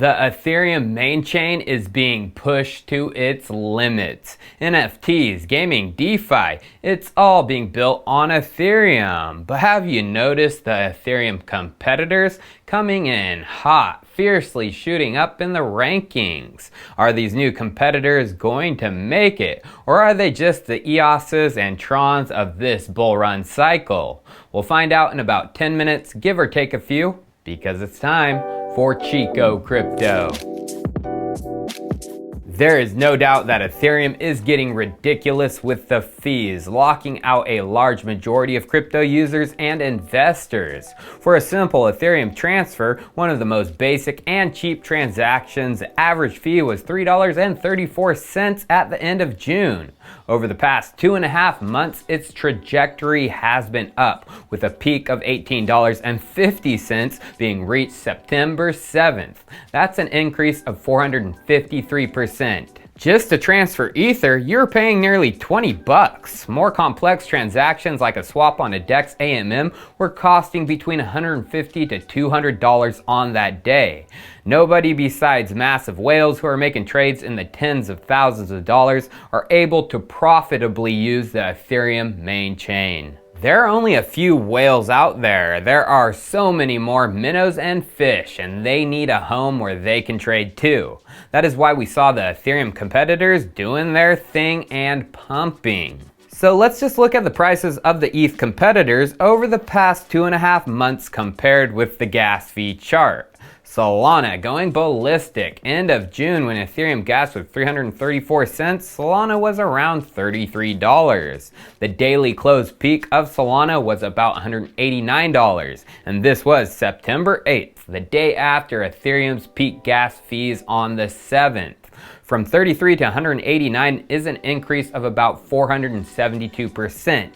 The Ethereum main chain is being pushed to its limits. NFTs, gaming, DeFi, it's all being built on Ethereum. But have you noticed the Ethereum competitors coming in hot, fiercely shooting up in the rankings? Are these new competitors going to make it? Or are they just the EOSs and Trons of this bull run cycle? We'll find out in about 10 minutes, give or take a few, because it's time for Chico Crypto. There is no doubt that Ethereum is getting ridiculous with the fees, locking out a large majority of crypto users and investors. For a simple Ethereum transfer, one of the most basic and cheap transactions, the average fee was $3.34 at the end of June. Over the past 2.5 months, its trajectory has been up, with a peak of $18.50 being reached September 7th. That's an increase of 453%. Just to transfer Ether, you're paying nearly $20. More complex transactions like a swap on a DEX AMM were costing between $150 to $200 on that day. Nobody besides massive whales who are making trades in the tens of thousands of dollars are able to profitably use the Ethereum main chain. There are only a few whales out there. There are so many more minnows and fish, and they need a home where they can trade too. That is why we saw the Ethereum competitors doing their thing and pumping. So let's just look at the prices of the ETH competitors over the past 2.5 months compared with the gas fee chart. Solana going ballistic. End of June, when Ethereum gas was 334 cents, Solana was around $33. The daily close peak of Solana was about $189, and this was September 8th, the day after Ethereum's peak gas fees on the 7th. From 33 to 189 is an increase of about 472%.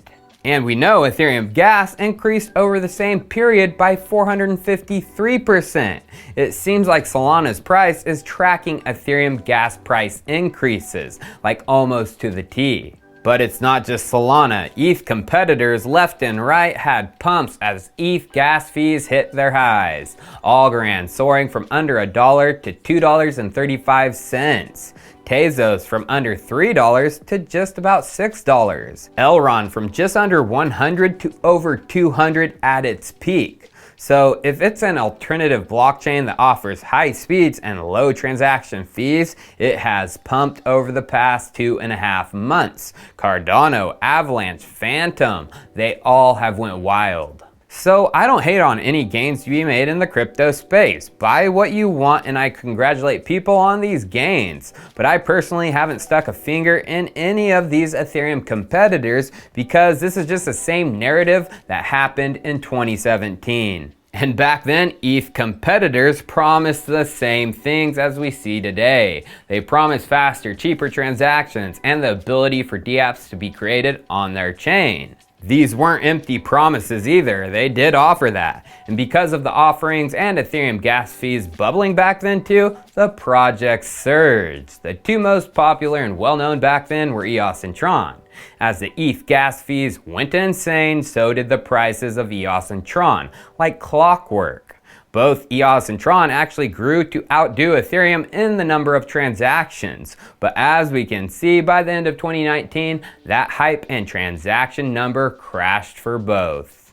And we know Ethereum gas increased over the same period by 453%. It seems like Solana's price is tracking Ethereum gas price increases, like almost to the T. But it's not just Solana. ETH competitors left and right had pumps as ETH gas fees hit their highs. Algorand soaring from under $1 to $2.35. Tezos from under $3 to just about $6. Elrond from just under 100 to over 200 at its peak. So if it's an alternative blockchain that offers high speeds and low transaction fees, it has pumped over the past 2.5 months. Cardano, Avalanche, Phantom, they all have went wild. So I don't hate on any gains to be made in the crypto space. Buy what you want, and I congratulate people on these gains. But I personally haven't stuck a finger in any of these Ethereum competitors because this is just the same narrative that happened in 2017. And back then, ETH competitors promised the same things as we see today. They promised faster, cheaper transactions and the ability for dApps to be created on their chain. These weren't empty promises either, they did offer that. And because of the offerings and Ethereum gas fees bubbling back then too, the projects surged. The two most popular and well-known back then were EOS and Tron. As the ETH gas fees went insane, so did the prices of EOS and Tron, like clockwork. Both EOS and Tron actually grew to outdo Ethereum in the number of transactions. But as we can see, by the end of 2019, that hype and transaction number crashed for both.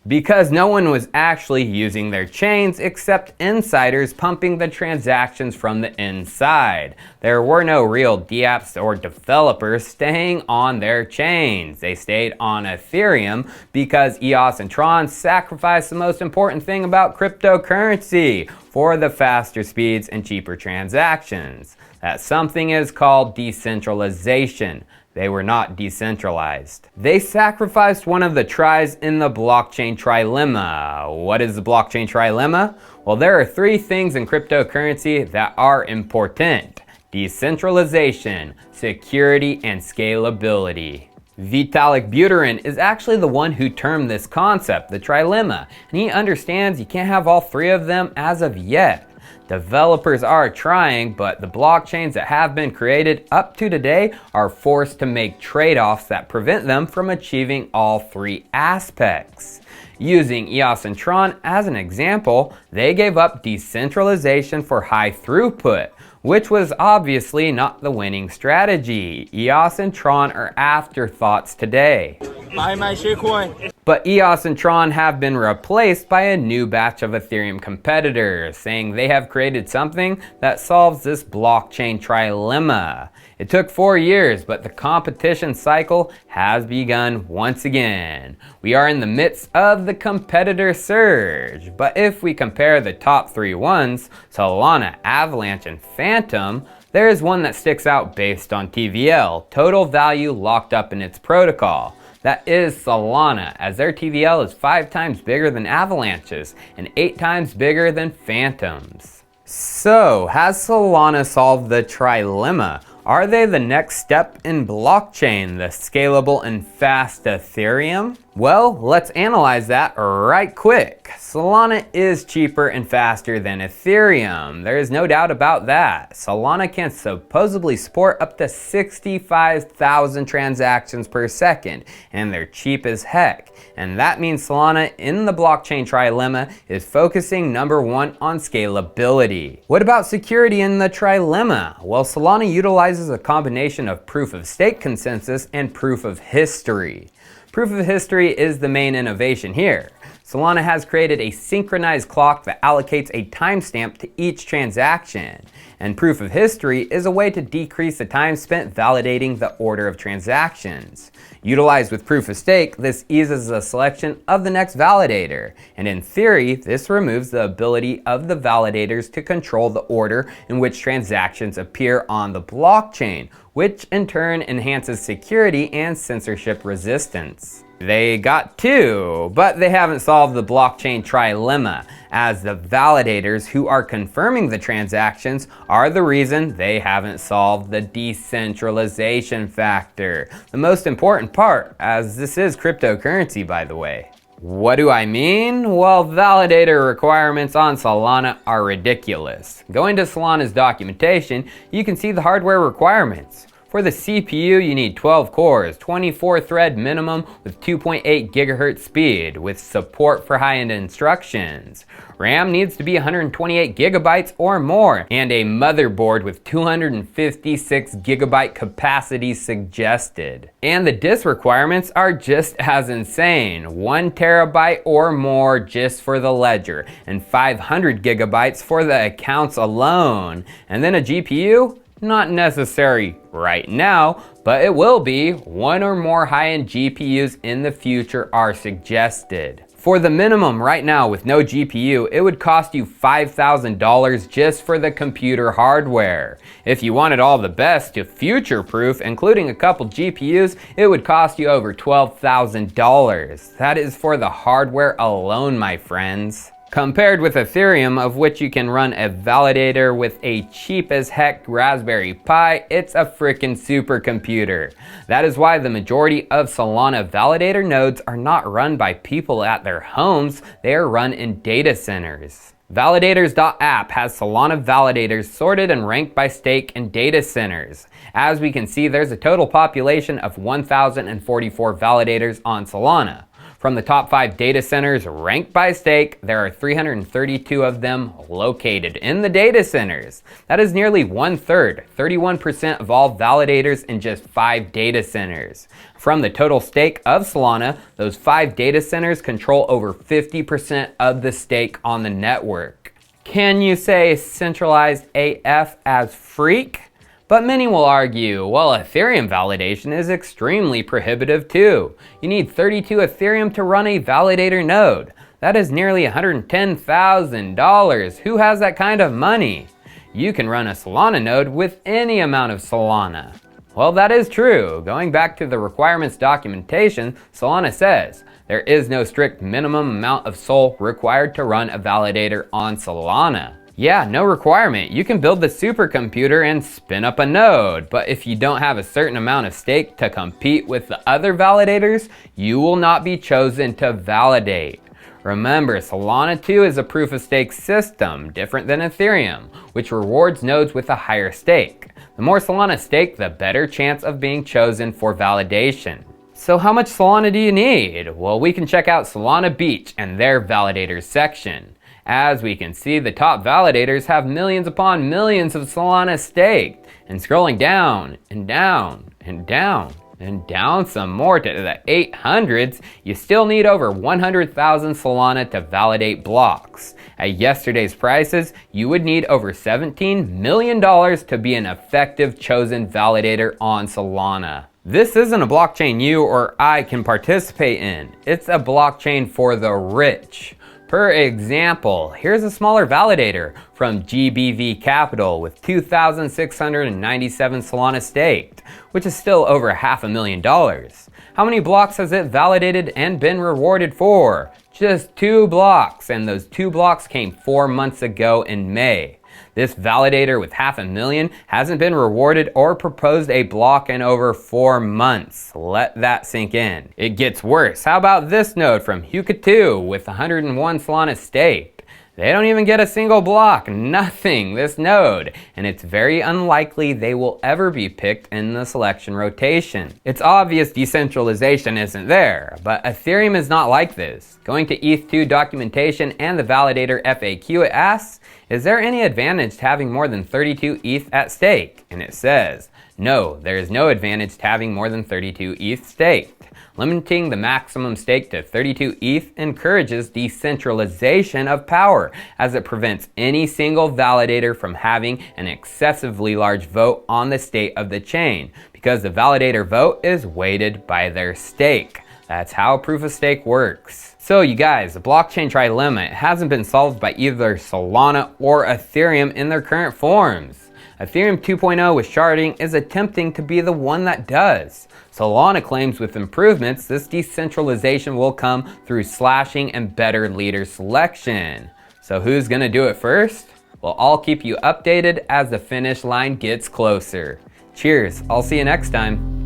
Because no one was actually using their chains except insiders pumping the transactions from the inside. There were no real dApps or developers staying on their chains. They stayed on Ethereum because EOS and Tron sacrificed the most important thing about cryptocurrency for the faster speeds and cheaper transactions. That something is called decentralization. They were not decentralized. They sacrificed one of the tries in the blockchain trilemma. What is the blockchain trilemma? Well, there are 3 things in cryptocurrency that are important: decentralization, security, and scalability. Vitalik Buterin is actually the one who termed this concept, the trilemma, and he understands you can't have all 3 of them as of yet. Developers are trying, but the blockchains that have been created up to today are forced to make trade-offs that prevent them from achieving all three aspects. Using EOS and Tron as an example, they gave up decentralization for high throughput, which was obviously not the winning strategy. EOS and Tron are afterthoughts today. Buy my shitcoin. But EOS and Tron have been replaced by a new batch of Ethereum competitors, saying they have created something that solves this blockchain trilemma. It took 4 years, but the competition cycle has begun once again. We are in the midst of the competitor surge, but if we compare the top 3 ones, Solana, Avalanche, and Phantom, there is one that sticks out based on TVL, total value locked up in its protocol. That is Solana, as their TVL is 5 times bigger than Avalanche's and 8 times bigger than Phantom's. So, has Solana solved the trilemma? Are they the next step in blockchain, the scalable and fast Ethereum? Well, let's analyze that right quick. Solana is cheaper and faster than Ethereum. There is no doubt about that. Solana can supposedly support up to 65,000 transactions per second, and they're cheap as heck. And that means Solana in the blockchain trilemma is focusing number 1 on scalability. What about security in the trilemma? Well, Solana utilizes a combination of proof of stake consensus and proof of history. Proof of history is the main innovation here. Solana has created a synchronized clock that allocates a timestamp to each transaction. And proof of history is a way to decrease the time spent validating the order of transactions. Utilized with proof of stake, this eases the selection of the next validator. And in theory, this removes the ability of the validators to control the order in which transactions appear on the blockchain, which in turn enhances security and censorship resistance. They got 2, but they haven't solved the blockchain trilemma, as the validators who are confirming the transactions are the reason they haven't solved the decentralization factor. The most important part, as this is cryptocurrency, by the way. What do I mean? Well, validator requirements on Solana are ridiculous. Going to Solana's documentation, you can see the hardware requirements. For the CPU, you need 12 cores, 24 thread minimum with 2.8 GHz speed, with support for high-end instructions. RAM needs to be 128 GB or more, and a motherboard with 256 GB capacity suggested. And the disk requirements are just as insane, 1 TB or more just for the ledger, and 500 GB for the accounts alone. And then a GPU? Not necessary right now, but it will be. 1 or more high-end GPUs in the future are suggested. For the minimum right now with no GPU, it would cost you $5,000 just for the computer hardware. If you wanted all the best to future-proof, including a couple GPUs, it would cost you over $12,000. That is for the hardware alone, my friends. Compared with Ethereum, of which you can run a validator with a cheap as heck Raspberry Pi, it's a frickin' supercomputer. That is why the majority of Solana validator nodes are not run by people at their homes, they are run in data centers. Validators.app has Solana validators sorted and ranked by stake and data centers. As we can see, there's a total population of 1,044 validators on Solana. From the top 5 data centers ranked by stake, there are 332 of them located in the data centers. That is nearly 1/3, 31% of all validators in just 5 data centers. From the total stake of Solana, those 5 data centers control over 50% of the stake on the network. Can you say centralized AF as freak? But many will argue, well, Ethereum validation is extremely prohibitive too. You need 32 Ethereum to run a validator node. That is nearly $110,000. Who has that kind of money? You can run a Solana node with any amount of Solana. Well, that is true. Going back to the requirements documentation, Solana says, there is no strict minimum amount of SOL required to run a validator on Solana. Yeah, no requirement. You can build the supercomputer and spin up a node, but if you don't have a certain amount of stake to compete with the other validators, you will not be chosen to validate. Remember, Solana 2 is a proof-of-stake system, different than Ethereum, which rewards nodes with a higher stake. The more Solana stake, the better chance of being chosen for validation. So how much Solana do you need? Well, we can check out Solana Beach and their validators section. As we can see, the top validators have millions upon millions of Solana staked. And scrolling down and down and down and down some more to the 800s, you still need over 100,000 Solana to validate blocks. At yesterday's prices, you would need over $17 million to be an effective chosen validator on Solana. This isn't a blockchain you or I can participate in. It's a blockchain for the rich. Per example, here's a smaller validator from GBV Capital with 2,697 Solana staked, which is still over $500,000. How many blocks has it validated and been rewarded for? Just 2 blocks, and those 2 blocks came 4 months ago in May. This validator with $500,000 hasn't been rewarded or proposed a block in over 4 months. Let that sink in. It gets worse. How about this node from Yuka 2 with 101 Solana staked? They don't even get a single block, nothing, this node, and it's very unlikely they will ever be picked in the selection rotation. It's obvious decentralization isn't there, but Ethereum is not like this. Going to ETH2 documentation and the validator FAQ, it asks, is there any advantage to having more than 32 ETH at stake? And it says, no, there is no advantage to having more than 32 ETH staked. Limiting the maximum stake to 32 ETH encourages decentralization of power, as it prevents any single validator from having an excessively large vote on the state of the chain, because the validator vote is weighted by their stake. That's how proof of stake works. So you guys, the blockchain trilemma hasn't been solved by either Solana or Ethereum in their current forms. Ethereum 2.0 with sharding is attempting to be the one that does. Solana claims with improvements, this decentralization will come through slashing and better leader selection. So who's gonna do it first? Well, I'll keep you updated as the finish line gets closer. Cheers, I'll see you next time.